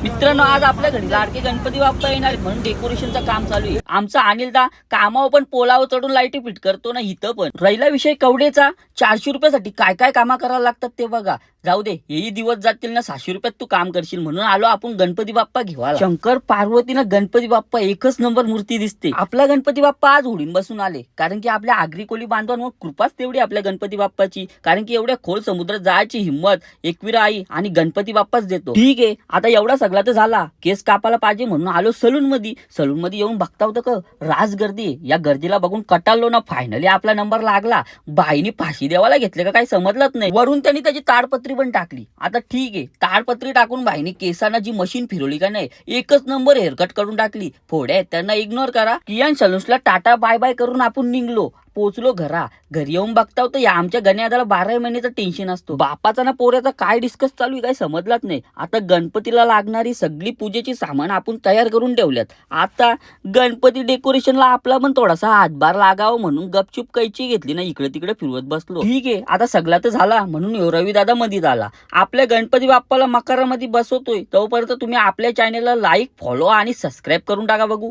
मित्रांनो, आज आपल्या घरी लाडके गणपती बाप्पा येणार आहेत म्हणून डेकोरेशनचं काम चालू आहे. आमचा अनिलदा कामावर पण पोलावर चढून लाईटी फिट करतो ना, इथं पण. राहिला विषय कवडेचा, 400 रुपयासाठी काय काय कामं करायला लागतात ते बघा. जाऊ दे, हेही दिवस जातील ना, 600 रुपयात तू काम करशील म्हणून आलो आपण गणपती बाप्पा घेवायला. शंकर पार्वतीनं गणपती बाप्पा एकच नंबर मूर्ती दिसते. आपला गणपती बाप्पा आज उडीन बसून आले, कारण की आपल्या आगरी कोली बांधवांवर कृपाच तेवढी आपल्या गणपती बाप्पाची. कारण की एवढ्या खोल समुद्रात जायची हिंमत एकविरा आई आणि गणपती बाप्पाच देतो. ठीक आहे, आता एवढा सगळा तर झाला, केस कापायला पाहिजे म्हणून आलो सलून मध्ये. सलून मध्ये येऊन बघता होतं का राज गर्दी. या गर्दीला बघून कटाळलो ना. फायनली आपला नंबर लागला. बाईनी फाशी देवाला घेतले का काही समजलंच नाही. वरून त्यांनी त्याची ताडपत्री पण टाकली. आता ठीक आहे, ताडपत्री टाकून बाईनी केसांना जी मशीन फिरवली का नाही, एकच नंबर हेअरकट करून टाकली. फोड्या त्यांना इग्नोर करा. कियान सलून्सला टाटा बाय बाय करून आपण निघलो. पोचलो घरी येऊन बघता होतं या आमच्या गण्यादाला 12 महिन्याचं टेन्शन असतो. बापाचा ना पोऱ्याचा काय डिस्कस चालू आहे काही समजलाच नाही. आता गणपतीला लागणारी सगळी पूजेची सामान आपण तयार करून ठेवल्यात. आता गणपती डेकोरेशनला आपला पण थोडासा हातभार लागावं म्हणून गपचूप कैची घेतली ना, इकडे तिकडे फिरवत बसलो. ठीक आहे, आता सगळा तर झाला म्हणून रवी दादा मध्ये आला. आपल्या गणपती बाप्पाला मकरामध्ये बसवतोय. तोपर्यंत तुम्ही आपल्या चॅनेलला लाईक, फॉलो आणि सबस्क्राईब करून टाका बघू.